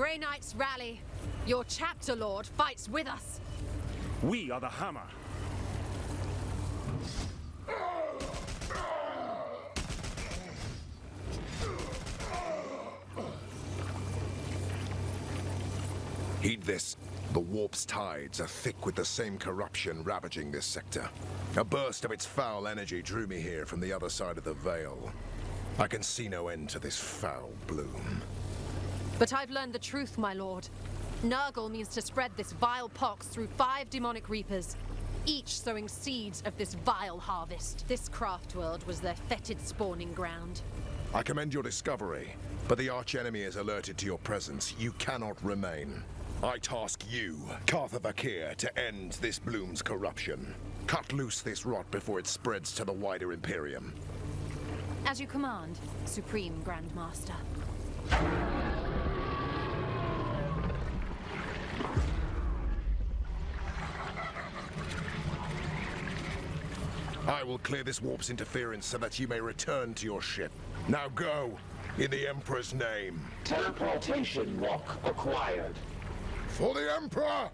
Grey Knights rally. Your chapter lord fights with us. We are the hammer. Heed this. The warp's tides are thick with the same corruption ravaging this sector. A burst of its foul energy drew me here from the other side of the Veil. I can see no end to this foul bloom. But I've learned the truth, my lord. Nurgle means to spread this vile pox through 5 demonic reapers, each sowing seeds of this vile harvest. This craft world was their fetid spawning ground. I commend your discovery, but the archenemy is alerted to your presence. You cannot remain. I task you, Cartha Vakir, to end this bloom's corruption. Cut loose this rot before it spreads to the wider Imperium. As you command, Supreme Grandmaster. I will clear this warp's interference so that you may return to your ship. Now go, in the Emperor's name. Teleportation lock acquired. For the Emperor!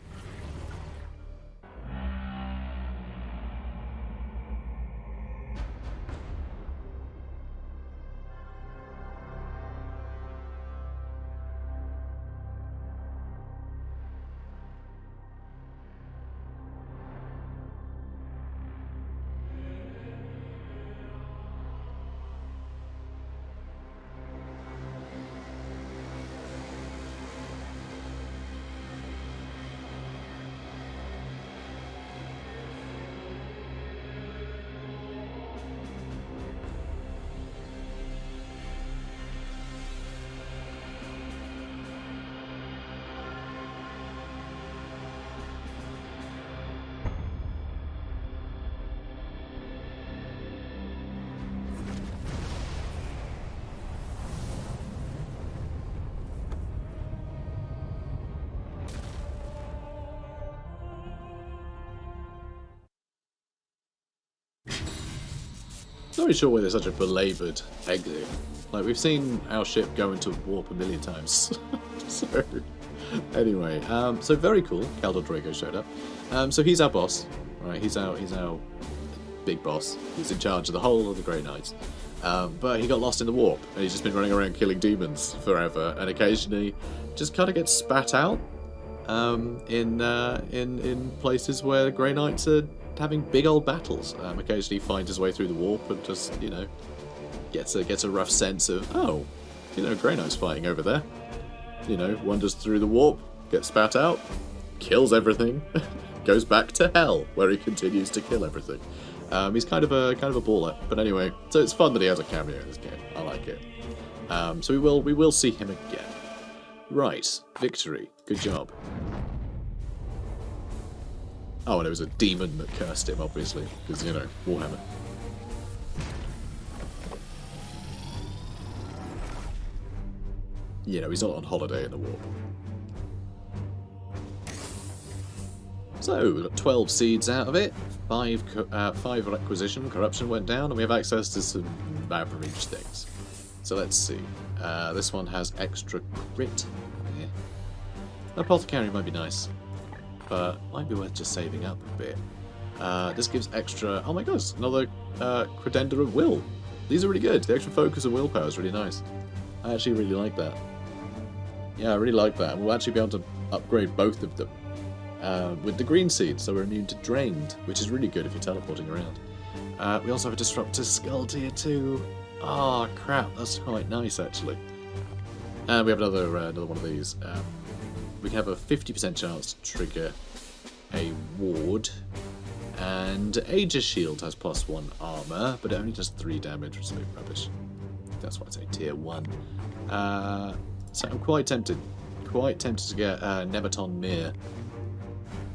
Not really sure why there's such a belabored exit. Like, we've seen our ship go into warp a million times. So, anyway, so very cool. Caldor Drago showed up. So he's our boss, right? He's our big boss. He's in charge of the whole of the Grey Knights. But he got lost in the warp, and he's just been running around killing demons forever, and occasionally just kind of gets spat out in places where the Grey Knights are having big old battles. Occasionally finds his way through the warp and just, you know, gets a rough sense of, oh, you know, Grey Knight's fighting over there. You know, wanders through the warp, gets spat out, kills everything, goes back to hell where he continues to kill everything. He's kind of a baller. But anyway, so it's fun that he has a cameo in this game. I like it. So we will see him again. Right, victory. Good job. Oh, and it was a demon that cursed him, obviously, because, you know, Warhammer. You know, he's not on holiday in the warp. So, we got 12 seeds out of it, 5 acquisition, corruption went down, and we have access to some average things. So let's see. This one has extra crit. Yeah. Apothecary might be nice, but might be worth just saving up a bit. This gives extra... Oh my gosh, another Credenda of Will. These are really good. The extra focus and willpower is really nice. I actually really like that. Yeah, I really like that. And we'll actually be able to upgrade both of them with the green seed, so we're immune to Drained, which is really good if you're teleporting around. We also have a Disruptor Skull tier 2. Oh, crap, that's quite nice, actually. And we have another one of these. We have a 50% chance to trigger a ward, and Aegis Shield has +1 armor, but it only does 3 damage, which is a bit rubbish. That's why I say tier 1. So I'm quite tempted to get Nemeton Mir,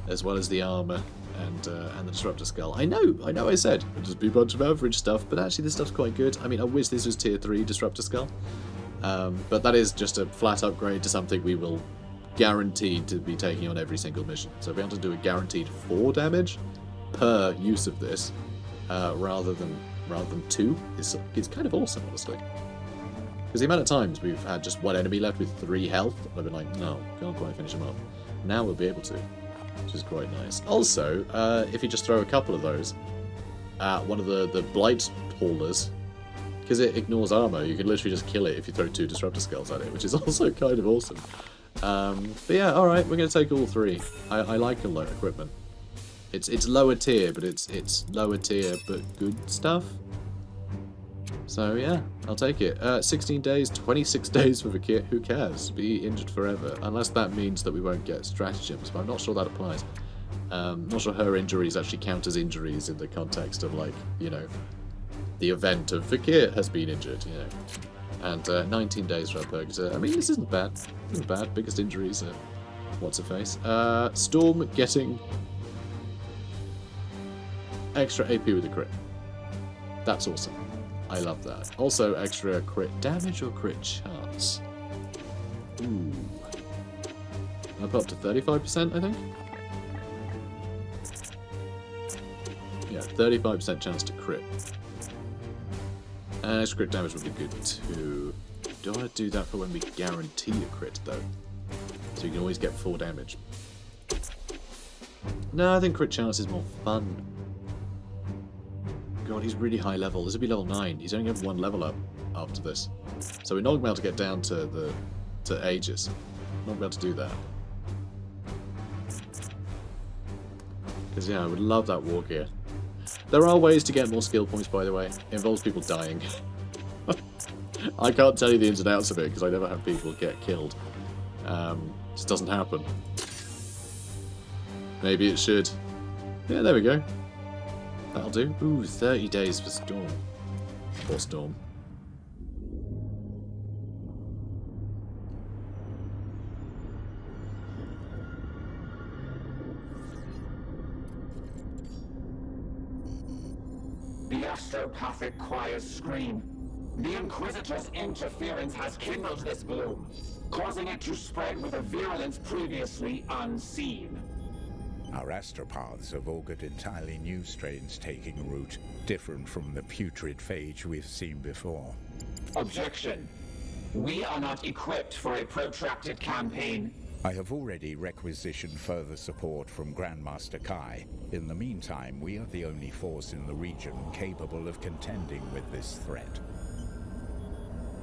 as well as the armor and the Disruptor Skull. I know I said it'd just be a bunch of average stuff, but actually this stuff's quite good. I mean, I wish this was tier 3 Disruptor Skull, but that is just a flat upgrade to something we will guaranteed to be taking on every single mission. So if we want to do a guaranteed 4 damage per use of this, rather than 2, it's kind of awesome, honestly. Because the amount of times we've had just one enemy left with 3 health, and I've been like, no, can't quite finish him up. Now we'll be able to, which is quite nice. Also, if you just throw a couple of those at one of the Blight Haulers, because it ignores armor, you can literally just kill it if you throw 2 Disruptor Skulls at it, which is also kind of awesome. But yeah, alright, we're going to take all 3. I like all that equipment. It's lower tier, but it's lower tier but good stuff. So yeah, I'll take it. 16 days, 26 days for Vakir. Who cares? Be injured forever. Unless that means that we won't get stratagems, but I'm not sure that applies. Not sure her injuries actually count as injuries in the context of, like, you know, the event of Vakir has been injured, you know. And 19 days for our Purgator. I mean, this isn't bad. This isn't bad. Biggest injuries are what's-her-face. Storm getting extra AP with a crit. That's awesome. I love that. Also, extra crit damage or crit chance. Ooh. Up to 35%, I think? Yeah, 35% chance to crit. And extra crit damage would be good too. Do I want to do that for when we guarantee a crit, though? So you can always get 4 damage. No, I think crit chance is more fun. God, he's really high level. This will be level 9. He's only got 1 level up after this. So we're not going to be able to get down to Aegis. Not going to be able to do that. Because, yeah, I would love that war gear. There are ways to get more skill points, by the way. It involves people dying. I can't tell you the ins and outs of it, because I never have people get killed. It just doesn't happen. Maybe it should. Yeah, there we go. That'll do. Ooh, 30 days for Storm. Poor Storm. The astropathic choirs scream. The Inquisitor's interference has kindled this bloom, causing it to spread with a virulence previously unseen. Our astropaths have augured entirely new strains taking root, different from the putrid phage we've seen before. Objection. We are not equipped for a protracted campaign. I have already requisitioned further support from Grandmaster Kai. In the meantime, we are the only force in the region capable of contending with this threat.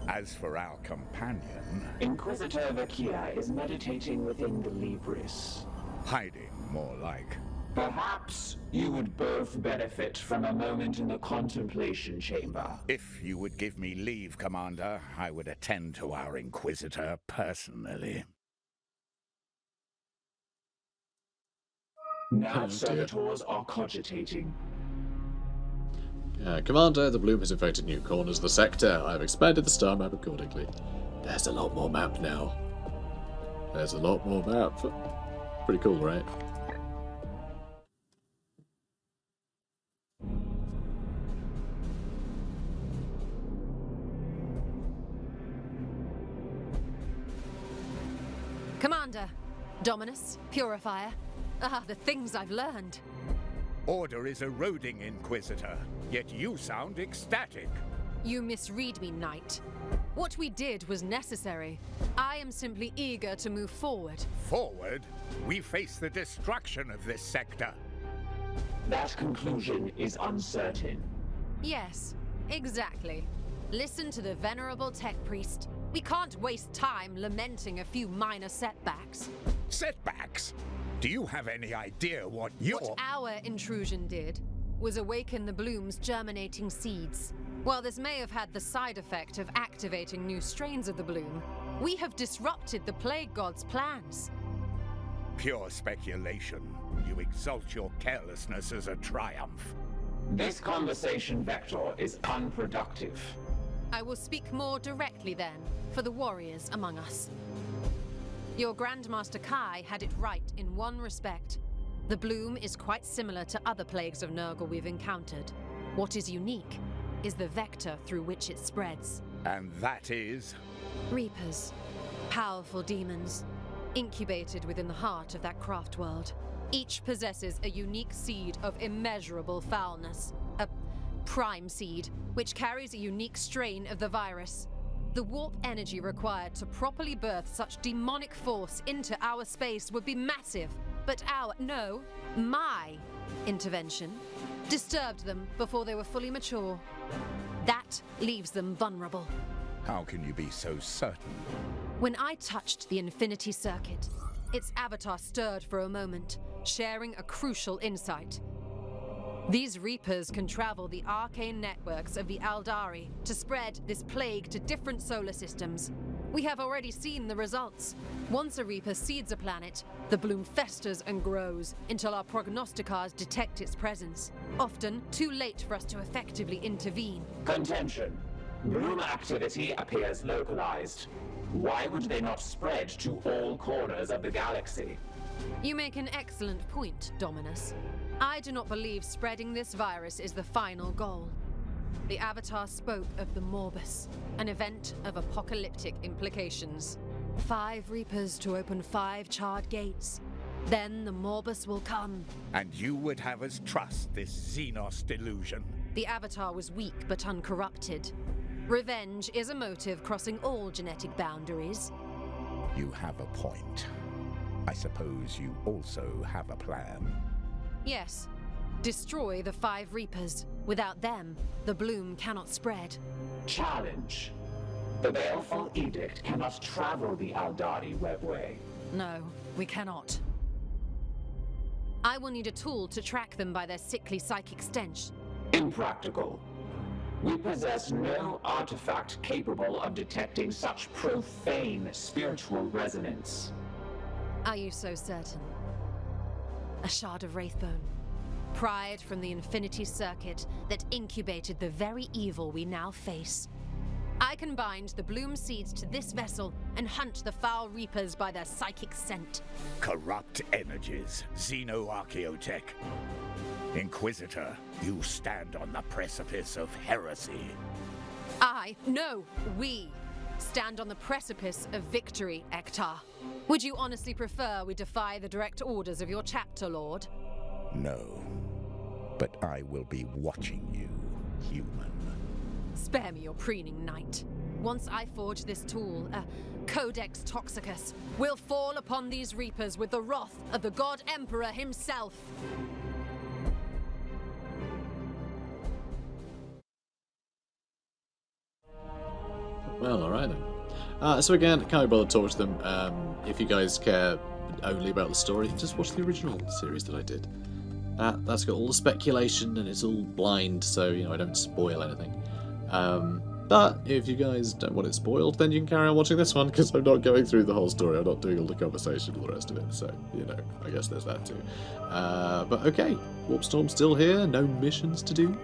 As for our companion... Inquisitor Vakir is meditating within the Libris. Hiding, more like. Perhaps you would both benefit from a moment in the contemplation chamber. If you would give me leave, Commander, I would attend to our Inquisitor personally. Now servitors are cogitating. Commander, the bloom has infected new corners of the sector. I have expanded the star map accordingly. There's a lot more map now. There's a lot more map. Pretty cool, right? Commander, Dominus, Purifier. Ah, the things I've learned. Order is eroding, Inquisitor, yet you sound ecstatic. You misread me, Knight. What we did was necessary. I am simply eager to move forward. Forward? We face the destruction of this sector. That conclusion is uncertain. Yes, exactly. Listen to the Venerable Tech Priest. We can't waste time lamenting a few minor setbacks. Setbacks? Do you have any idea what your... What our intrusion did was awaken the bloom's germinating seeds. While this may have had the side effect of activating new strains of the bloom, we have disrupted the Plague God's plans. Pure speculation. You exalt your carelessness as a triumph. This conversation vector is unproductive. I will speak more directly then, for the warriors among us. Your Grandmaster Kai had it right in one respect. The bloom is quite similar to other plagues of Nurgle we've encountered. What is unique is the vector through which it spreads. And that is? Reapers. Powerful demons. Incubated within the heart of that craft world. Each possesses a unique seed of immeasurable foulness. A prime seed, which carries a unique strain of the virus. The warp energy required to properly birth such demonic force into our space would be massive, but my intervention disturbed them before they were fully mature. That leaves them vulnerable. How can you be so certain? When I touched the Infinity Circuit, its avatar stirred for a moment, sharing a crucial insight. These Reapers can travel the arcane networks of the Aldari to spread this plague to different solar systems. We have already seen the results. Once a Reaper seeds a planet, the bloom festers and grows until our prognosticars detect its presence, often too late for us to effectively intervene. Contention. Bloom activity appears localized. Why would they not spread to all corners of the galaxy? You make an excellent point, Dominus. I do not believe spreading this virus is the final goal. The Avatar spoke of the Morbus, an event of apocalyptic implications. 5 Reapers to open 5 charred gates. Then the Morbus will come. And you would have us trust this Xenos delusion? The Avatar was weak but uncorrupted. Revenge is a motive crossing all genetic boundaries. You have a point. I suppose you also have a plan. Yes. Destroy the 5 Reapers. Without them, the bloom cannot spread. Challenge. The baleful edict cannot travel the Aldari webway. No, we cannot. I will need a tool to track them by their sickly psychic stench. Impractical. We possess no artifact capable of detecting such profane spiritual resonance. Are you so certain? A shard of Wraithbone. Pried from the Infinity Circuit that incubated the very evil we now face. I can bind the bloom seeds to this vessel and hunt the foul Reapers by their psychic scent. Corrupt energies, xenoarchaeotech. Inquisitor, you stand on the precipice of heresy. We stand on the precipice of victory, Ektar. Would you honestly prefer we defy the direct orders of your chapter lord? No, but I will be watching you, human. Spare me your preening, knight. Once I forge this tool, Codex Toxicus, will fall upon these Reapers with the wrath of the God Emperor himself. Well, alright then. So again, can't be bothered to talk to them. If you guys care only about the story, just watch the original series that I did. That's got all the speculation and it's all blind, so I don't spoil anything. But if you guys don't want it spoiled, then you can carry on watching this one, because I'm not going through the whole story. I'm not doing all the conversation and all the rest of it, so, I guess there's that too. But okay, Warpstorm's still here, no missions to do.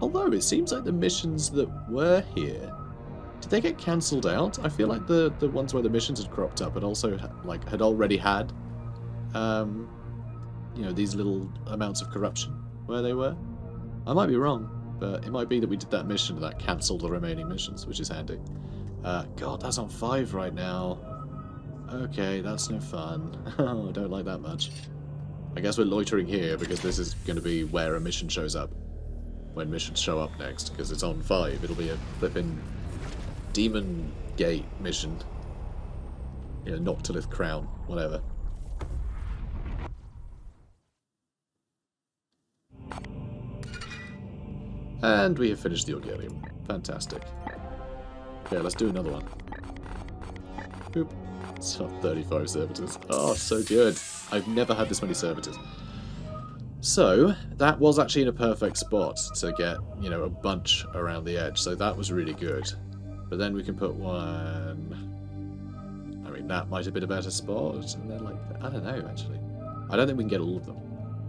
Although it seems like the missions that were here, did they get cancelled out? I feel like the ones where the missions had cropped up had also had already had these little amounts of corruption where they were. I might be wrong, but it might be that we did that mission and that cancelled the remaining missions, which is handy. God, that's on 5 right now. Okay, that's no fun. I don't like that much. I guess we're loitering here because this is going to be where a mission shows up. When missions show up next, because it's on 5. It'll be a flipping Demon Gate mission. Noctilith Crown, whatever. And we have finished the Orgelium. Fantastic. Okay, let's do another one. Boop. It's got 35 servitors. Oh, so good. I've never had this many servitors. So, that was actually in a perfect spot to get, a bunch around the edge, so that was really good. But then we can put one... I mean, that might have been a better spot, and then, I don't know, actually. I don't think we can get all of them.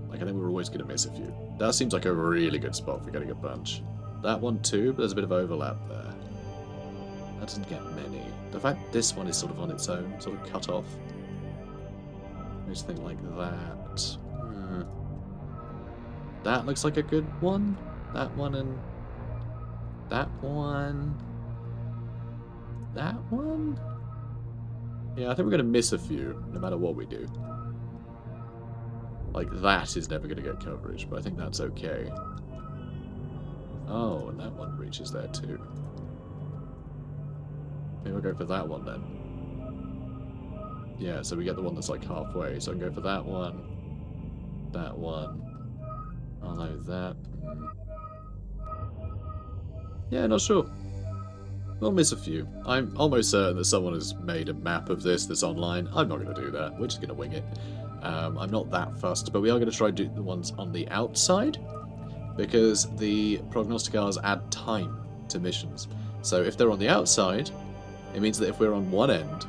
I think we're always going to miss a few. That seems like a really good spot for getting a bunch. That one too, but there's a bit of overlap there. That doesn't get many. The fact this one is sort of on its own, sort of cut off. Makes think like that. That looks like a good one. That one and... that one... that one? Yeah, I think we're going to miss a few, no matter what we do. That is never going to get coverage, but I think that's okay. Oh, and that one reaches there too. Maybe we'll go for that one then. Yeah, so we get the one that's like halfway. So I can go for that one. That one. Although that... Yeah, not sure. We'll miss a few. I'm almost certain that someone has made a map of this that's online. I'm not going to do that. We're just going to wing it. I'm not that fussed, but we are going to try to do the ones on the outside, because the prognosticars add time to missions. So if they're on the outside, it means that if we're on one end,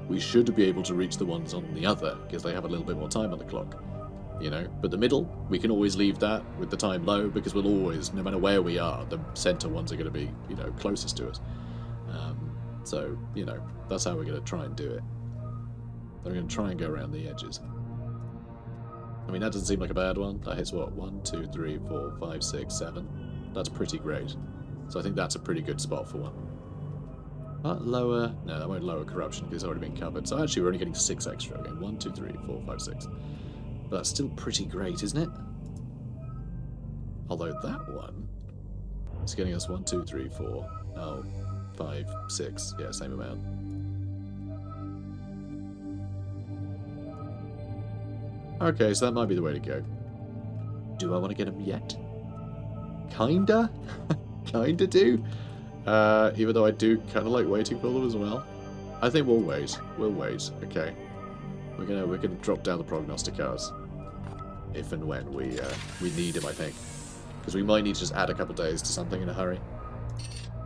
we should be able to reach the ones on the other, because they have a little bit more time on the clock. You know, but the middle, we can always leave that with the time low, because we'll always, no matter where we are, the center ones are going to be, you know, closest to us. So, you know, that's how we're going to try and do it. We're going to try and go around the edges. I mean, that doesn't seem like a bad one. That hits what? 1, 2, 3, 4, 5, 6, 7. That's pretty great. So I think that's a pretty good spot for one. But lower... No, that won't lower corruption because it's already been covered. So actually, we're only getting 6 extra. Okay, 1, 2, 3, 4, 5, 6. But that's still pretty great, isn't it? Although that one is getting us 1, 2, 3, 4. Oh, 5, 6. Yeah, same amount. Okay, so that might be the way to go. Do I want to get them yet? Kinda? Kinda do? Even though I do kind of like waiting for them as well. I think we'll wait. We'll wait. Okay. We're gonna drop down the prognosticars. If and when we need them, I think. Because we might need to just add a couple days to something in a hurry.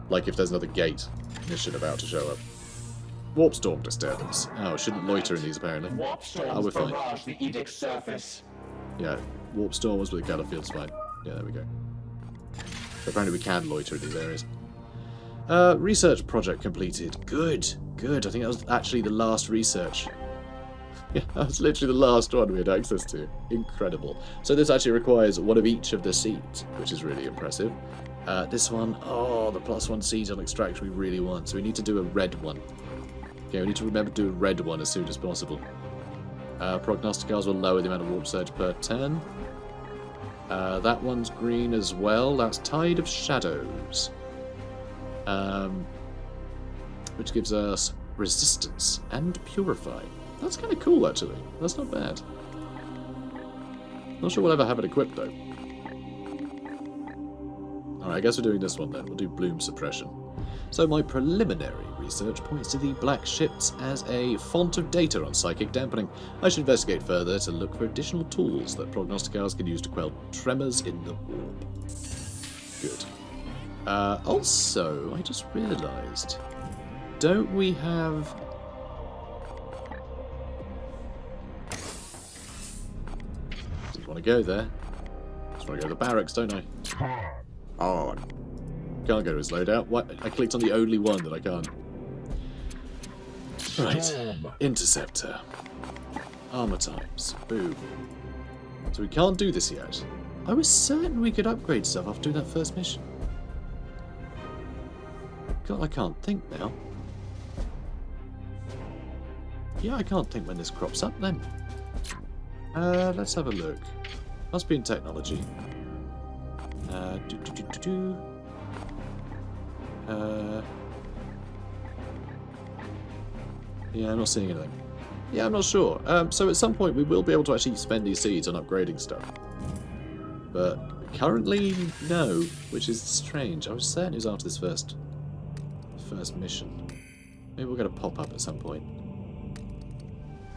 Like if there's another gate mission about to show up. Warp storm disturbance. Oh, shouldn't loiter in these apparently. Warp storms we're fine. barrage the Edict surface. Yeah, warp storm was with the Gallifield's fine. Yeah, there we go. So apparently we can loiter in these areas. Research project completed. Good, good. I think that was actually the last research. Yeah, that was literally the last one we had access to. Incredible. So this actually requires one of each of the seeds, which is really impressive. This one, oh, the +1 seeds on extraction we really want. So we need to do a red one. Okay, we need to remember to do a red one as soon as possible. Prognosticars will lower the amount of warp surge per turn. That one's green as well. That's Tide of Shadows. Which gives us resistance and purify. That's kind of cool, actually. That's not bad. Not sure we'll ever have it equipped, though. Alright, I guess we're doing this one then. We'll do bloom suppression. So my preliminary research points to the black ships as a font of data on psychic dampening. I should investigate further to look for additional tools that prognosticars can use to quell tremors in the warp. Good. Also, I just realised, don't we have... Didn't want to go there. Just want to go to the barracks, don't I? Oh, can't go to his loadout. What? I clicked on the only one that I can't. Right. Interceptor. Armor types. Boom. So we can't do this yet. I was certain we could upgrade stuff after doing that first mission. God, I can't think now. Yeah, I can't think when this crops up then. Let's have a look. Must be in technology. Yeah, I'm not seeing anything. Yeah, I'm not sure. So at some point we will be able to actually spend these seeds on upgrading stuff. But currently, no, which is strange. I was certain it was after this first mission. Maybe we're going to pop up at some point.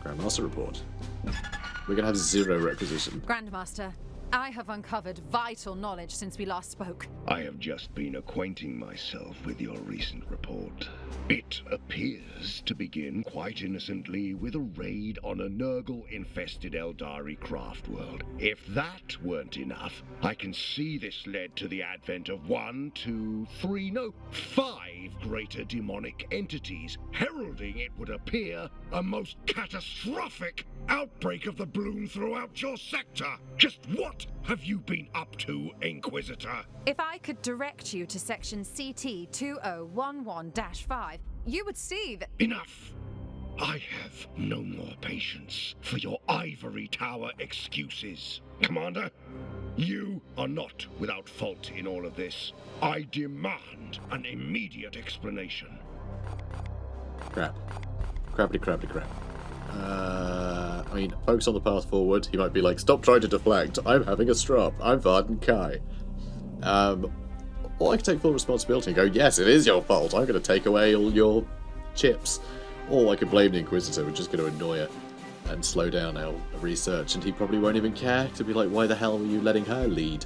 Grandmaster report. We're going to have 0 requisition. Grandmaster, I have uncovered vital knowledge since we last spoke. I have just been acquainting myself with your recent report. It appears to begin quite innocently with a raid on a Nurgle-infested Eldari craft world. If that weren't enough, I can see this led to the advent of 5 greater demonic entities, heralding, it would appear, a most catastrophic outbreak of the bloom throughout your sector. Just what have you been up to, Inquisitor? If I could direct you to section CT 2011-5, you would see that... Enough! I have no more patience for your ivory tower excuses. Commander, you are not without fault in all of this. I demand an immediate explanation. Crap. Crappity crap. I mean, focus on the path forward. He might be like, stop trying to deflect. I'm having a strop. I'm Varden Kai. Or I can take full responsibility and go, yes, it is your fault. I'm going to take away all your chips. Or I could blame the Inquisitor, which is going to annoy it and slow down our research. And he probably won't even care to be like, why the hell were you letting her lead?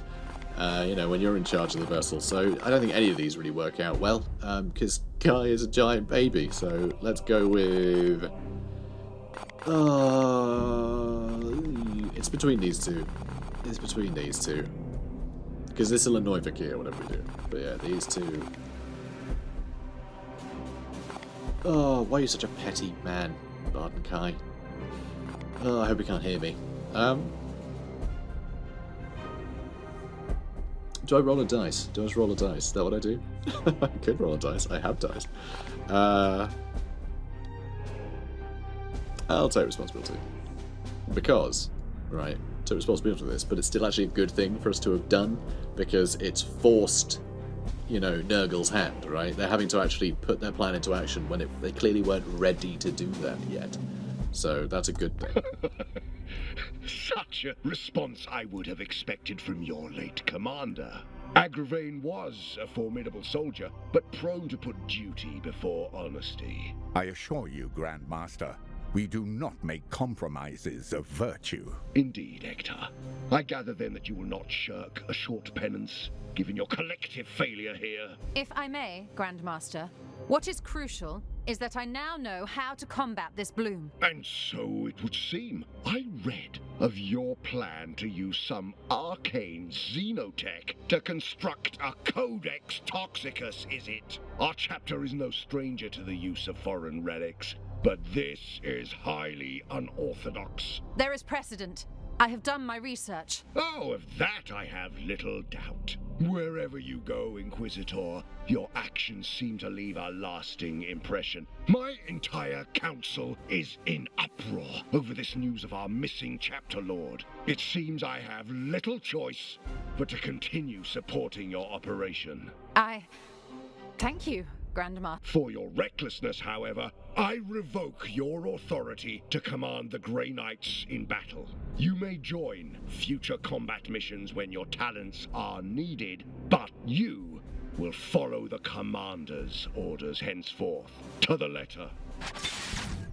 You know, when you're in charge of the vessel. So I don't think any of these really work out well, because Kai is a giant baby. So let's go with... it's between these two. It's between these two. Because this will annoy Vakir, whatever we do. But yeah, these two... Oh, why are you such a petty man, Varden Kai? Oh, I hope he can't hear me. Do I roll a dice? Do I just roll a dice? Is that what I do? I could roll a dice. I have dice. I'll take responsibility. Because, right, take responsibility for this, but it's still actually a good thing for us to have done, because it's forced, you know, Nurgle's hand, right? They're having to actually put their plan into action when they clearly weren't ready to do that yet. So that's a good thing. Such a response I would have expected from your late commander. Agravain was a formidable soldier, but prone to put duty before honesty. I assure you, Grandmaster, we do not make compromises of virtue. Indeed, Hector. I gather then that you will not shirk a short penance, given your collective failure here. If I may, Grandmaster, what is crucial is that I now know how to combat this bloom. And so it would seem. I read of your plan to use some arcane xenotech to construct a Codex Toxicus, is it? Our chapter is no stranger to the use of foreign relics, but this is highly unorthodox. There is precedent. I have done my research. Oh, of that I have little doubt. Wherever you go, Inquisitor, your actions seem to leave a lasting impression. My entire council is in uproar over this news of our missing chapter lord. It seems I have little choice but to continue supporting your operation. Thank you, Grandmaster. For your recklessness, however, I revoke your authority to command the Grey Knights in battle. You may join future combat missions when your talents are needed, but you will follow the commander's orders henceforth, to the letter.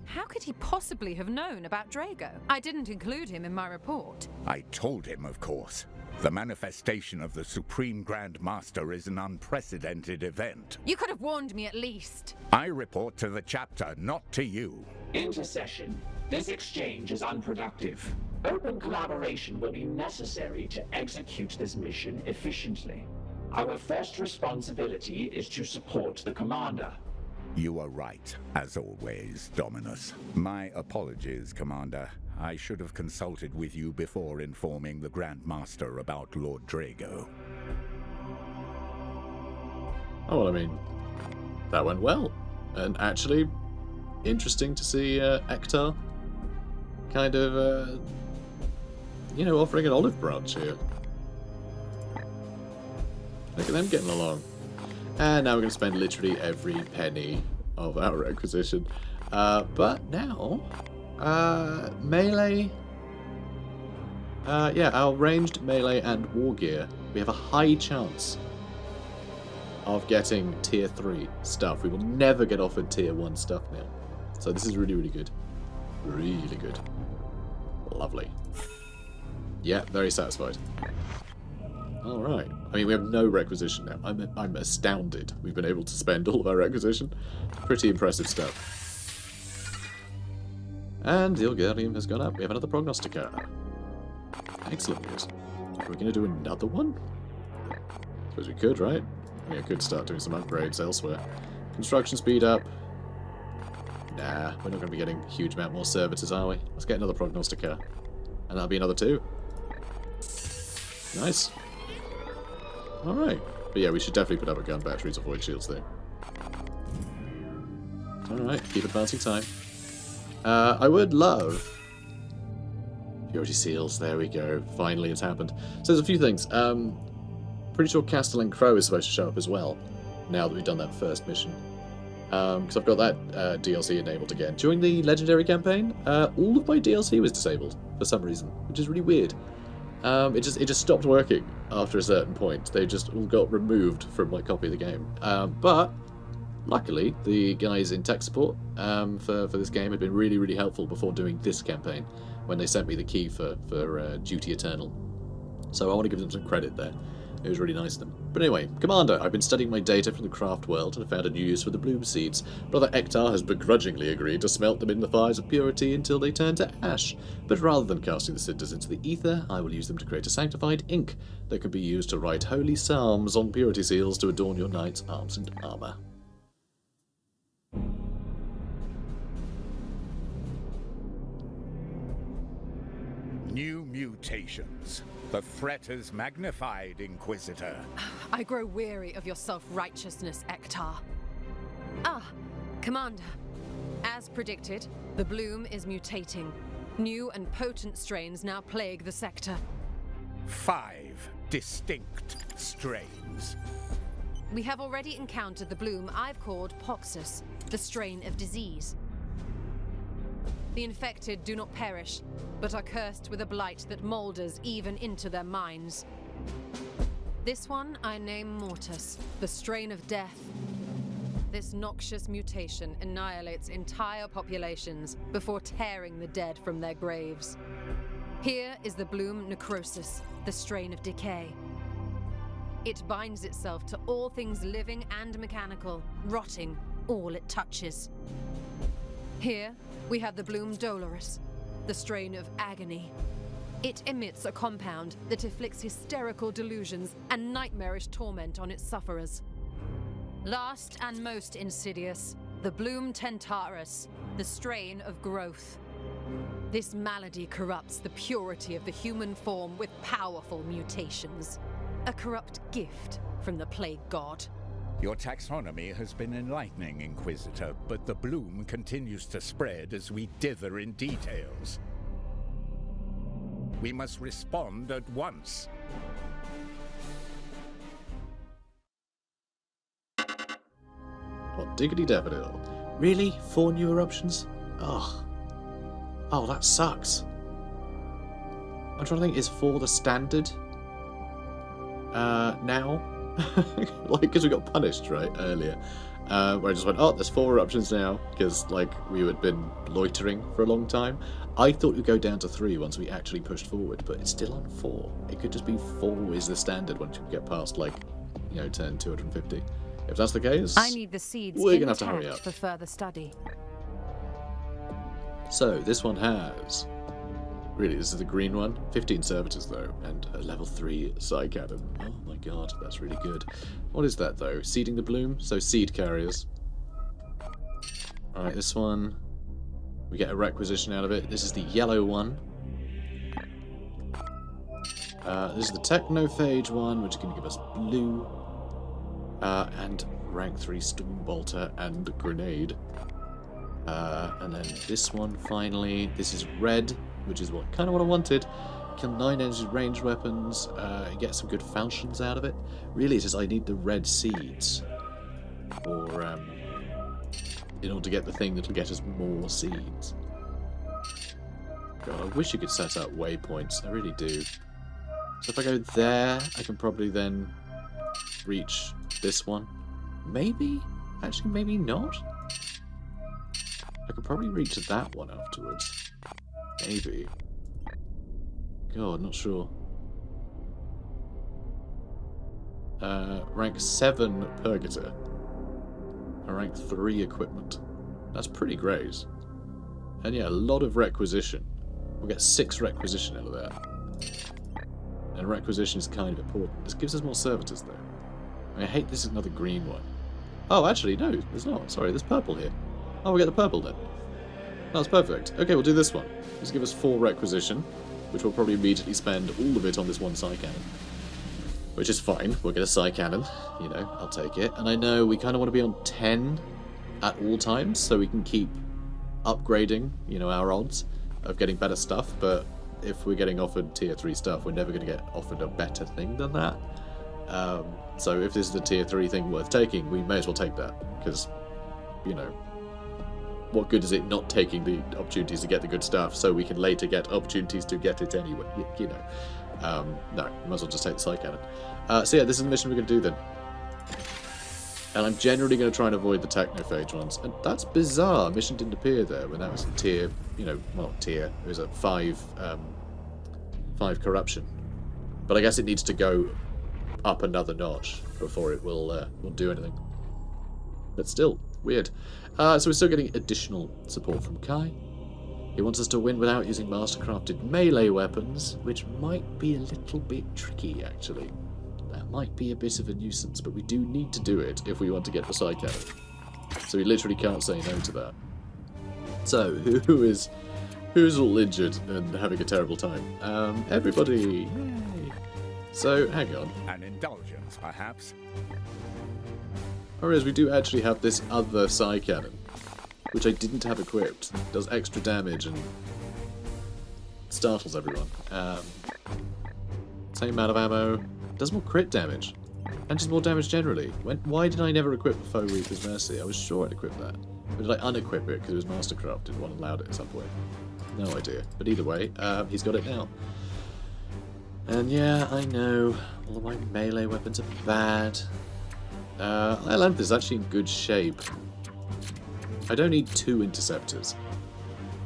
How could he possibly have known about Drago? I didn't include him in my report. I told him, of course. The manifestation of the Supreme Grand Master is an unprecedented event. You could have warned me at least. I report to the chapter, not to you. Intercession. This exchange is unproductive. Open collaboration will be necessary to execute this mission efficiently. Our first responsibility is to support the commander. You are right, as always, Dominus. My apologies, Commander. I should have consulted with you before informing the Grand Master about Lord Drago. Oh, well, I mean, that went well. And actually, interesting to see Ektar kind of, you know, offering an olive branch here. Look at them getting along. And now we're going to spend literally every penny of our requisition. But now, melee... yeah, our ranged, melee, and war gear. We have a high chance of getting tier 3 stuff. We will never get offered tier 1 stuff now. So this is really, really good. Really good. Lovely. Yeah, very satisfied. Alright. I mean, we have no requisition now. I'm astounded we've been able to spend all of our requisition. Pretty impressive stuff. And the Ilgarium has gone up. We have another prognosticator. Excellent news. Are we going to do another one? I suppose we could, right? I mean, I could start doing some upgrades elsewhere. Construction speed up. Nah, we're not going to be getting a huge amount more servitors, are we? Let's get another prognosticator. And that'll be another 2. Nice. Alright. But yeah, we should definitely put up a gun battery to avoid shields there. Alright, keep advancing time. I would love... Purity seals, there we go. Finally it's happened. So there's a few things. Pretty sure Castellan Crow is supposed to show up as well, now that we've done that first mission. Because I've got that DLC enabled again. During the Legendary campaign, all of my DLC was disabled for some reason, which is really weird. It just stopped working after a certain point. They just all got removed from my copy of the game. But luckily, the guys in tech support for this game had been really, really helpful before doing this campaign when they sent me the key for Duty Eternal. So I want to give them some credit there. It was really nice of them. But anyway, Commander, I've been studying my data from the craft world and found a new use for the bloom seeds. Brother Ektar has begrudgingly agreed to smelt them in the fires of purity until they turn to ash. But rather than casting the cinders into the ether, I will use them to create a sanctified ink that can be used to write holy psalms on purity seals to adorn your knight's arms and armour. New mutations. The threat is magnified, Inquisitor. I grow weary of your self-righteousness, Ektar. Commander. As predicted, the bloom is mutating. New and potent strains now plague the sector. 5 distinct strains. We have already encountered the bloom I've called Poxus, the strain of disease. The infected do not perish, but are cursed with a blight that moulders even into their minds. This one I name Mortis, the strain of death. This noxious mutation annihilates entire populations before tearing the dead from their graves. Here is the bloom Necrosis, the strain of decay. It binds itself to all things living and mechanical, rotting all it touches. Here, we have the bloom Dolorous, the strain of agony. It emits a compound that inflicts hysterical delusions and nightmarish torment on its sufferers. Last and most insidious, the bloom Tentarus, the strain of growth. This malady corrupts the purity of the human form with powerful mutations. A corrupt gift from the plague god. Your taxonomy has been enlightening, Inquisitor, but the bloom continues to spread as we dither in details. We must respond at once. What diggity daffodil? Really? 4 new eruptions? Ugh. Oh, that sucks. I'm trying to think, is 4 the standard? Now? Like, because we got punished, right, earlier. Where I just went, oh, there's 4 eruptions now, because, like, we had been loitering for a long time. I thought we'd go down to 3 once we actually pushed forward, but it's still on 4. It could just be 4 is the standard once you get past, like, you know, turn 250. If that's the case, I need the seeds we're gonna have to hurry up for further study. So this one has, really, this is the green one. 15 servitors though, and a level 3 psi cannon. Oh my god, that's really good. What is that though? Seeding the bloom, so seed carriers. All right, this one, we get a requisition out of it. This is the yellow one. This is the Technophage one, which is going to give us blue. And rank 3 Stormbolter and Grenade. And then this one finally, this is red, which is kind of what I wanted. Kill 9 energy ranged weapons, get some good falchions out of it. Really, it's just I need the red seeds, or in order to get the thing that'll get us more seeds. God, I wish you could set up waypoints. I really do. So if I go there, I can probably then reach this one. Maybe? Actually, maybe not. I could probably reach that one afterwards. Maybe. God, not sure. Rank 7 Purgator. And rank 3 Equipment. That's pretty great. And yeah, a lot of requisition. We'll get 6 requisition out of that. And requisition is kind of important. This gives us more servitors though. I hate this is another green one. Oh, actually, no, there's not. Sorry, there's purple here. Oh, we'll get the purple then. That's perfect. Okay, we'll do this one. Just give us 4 requisition, which we'll probably immediately spend all of it on this one psi cannon. Which is fine. We'll get a psi cannon. You know, I'll take it. And I know we kind of want to be on 10 at all times, so we can keep upgrading, you know, our odds of getting better stuff. But if we're getting offered tier 3 stuff, we're never going to get offered a better thing than that. So if this is a tier 3 thing worth taking, we may as well take that, because, you know, what good is it not taking the opportunities to get the good stuff so we can later get opportunities to get it anyway, you know. No, we might as well just take the side cannon. So yeah, this is the mission we're going to do then. And I'm generally going to try and avoid the Technophage ones. And that's bizarre. Mission didn't appear there when that was in tier, you know, well, tier. It was at 5 corruption. But I guess it needs to go up another notch before it will do anything. But still, weird. So we're still getting additional support from Kai. He wants us to win without using mastercrafted melee weapons, which might be a little bit tricky, actually. That might be a bit of a nuisance, but we do need to do it if we want to get the side cannon. So we literally can't say no to that. So, who's all injured and having a terrible time? Everybody! Yay! So, hang on. An indulgence, perhaps? Or as we do actually have this other side cannon, which I didn't have equipped. Does extra damage and startles everyone. Same amount of ammo. Does more crit damage. And just more damage generally. Why did I never equip the Foe Reaper's Mercy? I was sure I'd equip that. Or did I unequip it because it was mastercrafted? One allowed it at some point. No idea. But either way, he's got it now. And yeah, I know. All of my melee weapons are bad. Ilanth is actually in good shape. I don't need 2 interceptors.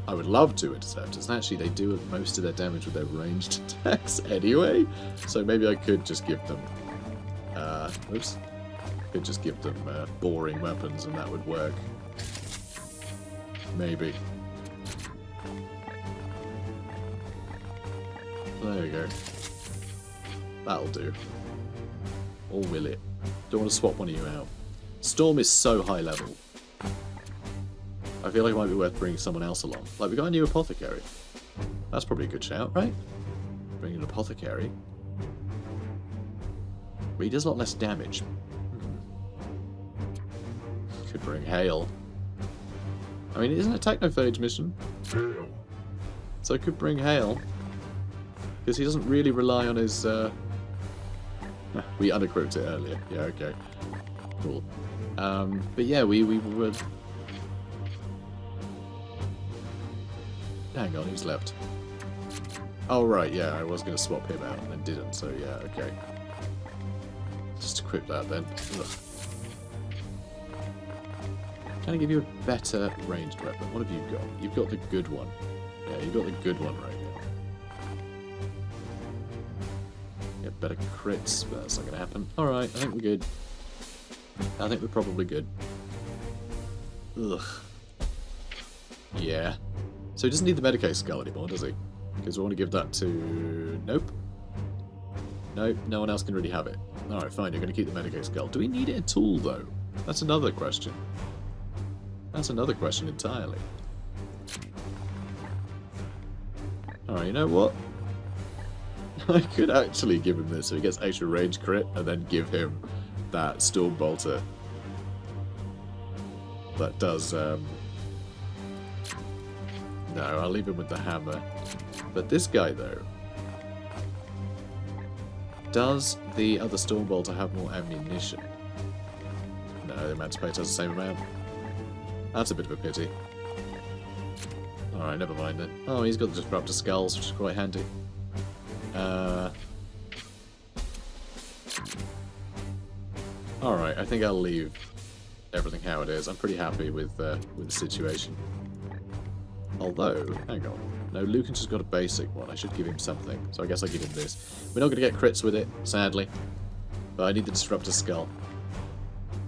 I would love 2 interceptors, and actually they do most of their damage with their ranged attacks anyway, so maybe I could just give them, could just give them boring weapons and that would work. Maybe. There we go. That'll do. Or will it? Don't want to swap one of you out. Storm is so high level. I feel like it might be worth bringing someone else along. Like, we got a new apothecary. That's probably a good shout, right? Bring an apothecary. But he does a lot less damage. Could bring hail. I mean, it isn't a Technophage mission. So I could bring hail. Because he doesn't really rely on his... we unequipped it earlier. Yeah, okay. Cool. But yeah, we would... Hang on, who's left? Oh, right, yeah, I was going to swap him out and then didn't, so yeah, okay. Just equip that then. Ugh. Can I give you a better ranged weapon? What have you got? You've got the good one. Yeah, you've got the good one right now. Get better crits, but that's not going to happen. Alright, I think we're good. I think we're probably good. Ugh. Yeah. So he doesn't need the Medicaid skull anymore, does he? Because we want to give that to... Nope. Nope, no one else can really have it. Alright, fine, you're going to keep the Medicaid skull. Do we need it at all, though? That's another question. That's another question entirely. Alright, you know what? I could actually give him this so he gets extra range crit, and then give him that Stormbolter. That does, No, I'll leave him with the hammer. But this guy, though... Does the other Stormbolter have more ammunition? No, the Emancipator has the same amount. That's a bit of a pity. Alright, never mind then. Oh, he's got the Disruptor Skulls, which is quite handy. Alright, I think I'll leave everything how it is. I'm pretty happy with the situation. Although, hang on. No, Lucan's just got a basic one. I should give him something. So I guess I'll give him this. We're not going to get crits with it, sadly. But I need the Disruptor Skull.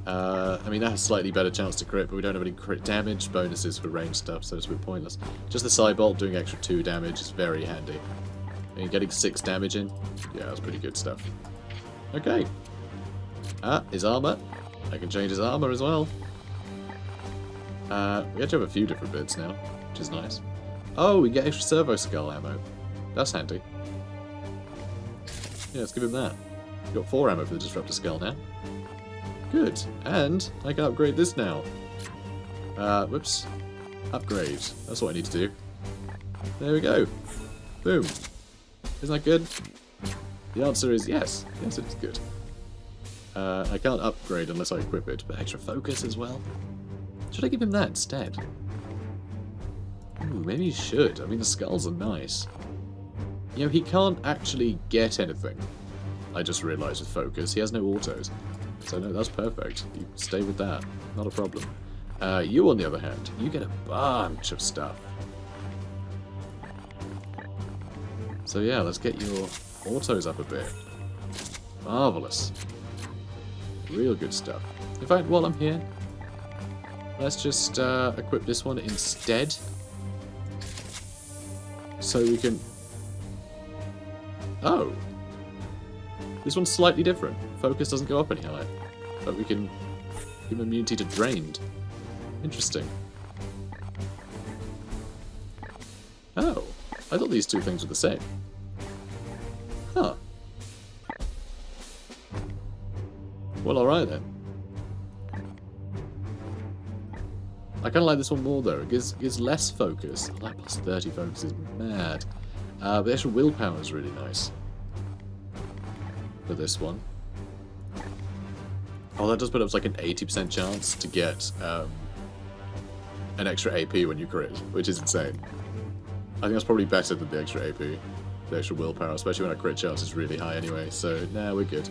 I mean, that has a slightly better chance to crit, but we don't have any crit damage bonuses for range stuff, so it's a bit pointless. Just the Cybolt doing extra 2 damage is very handy. I mean, getting 6 damage in? Yeah, that's pretty good stuff. Okay. His armor. I can change his armor as well. We actually have a few different bits now, which is nice. Oh, we get extra Servo Skull ammo. That's handy. Yeah, let's give him that. We've got 4 ammo for the Disruptor Skull now. Good. And I can upgrade this now. Whoops. Upgrade. That's what I need to do. There we go. Boom. Isn't that good? The answer is yes. Yes, it's good. I can't upgrade unless I equip it, but extra focus as well. Should I give him that instead? Ooh, maybe you should. I mean, the skulls are nice. You know, he can't actually get anything. I just realised with focus, he has no autos. So no, that's perfect. You stay with that. Not a problem. You, on the other hand, you get a bunch of stuff. So yeah, let's get your autos up a bit. Marvellous. Real good stuff. In fact, while I'm here, let's just equip this one instead. So we can... Oh! This one's slightly different. Focus doesn't go up any higher. But we can give him immunity to drained. Interesting. Oh. I thought these two things were the same. Huh. Well, alright then. I kind of like this one more though. It gives less focus. I like plus 30 focus is mad. But the actual willpower is really nice. For this one. Oh, that does put up like an 80% chance to get an extra AP when you crit, which is insane. I think that's probably better than the extra AP. The extra willpower, especially when our crit chance is really high anyway. So, nah, we're good.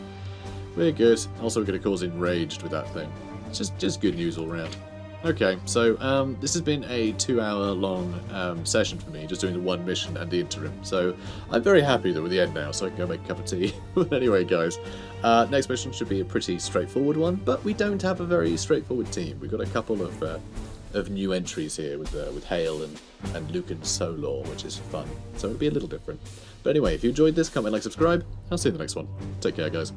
We're good. Also, we're going to cause enraged with that thing. It's just good news all around. Okay, so this has been a 2-hour-long session for me, just doing the one mission and the interim. So I'm very happy that we're at the end now, so I can go make a cup of tea. But anyway, guys, next mission should be a pretty straightforward one, but we don't have a very straightforward team. We've got a couple of new entries here with Hale and Luke and Solor, which is fun. So it'll be a little different. But anyway, if you enjoyed this, comment, like, subscribe. I'll see you in the next one. Take care, guys.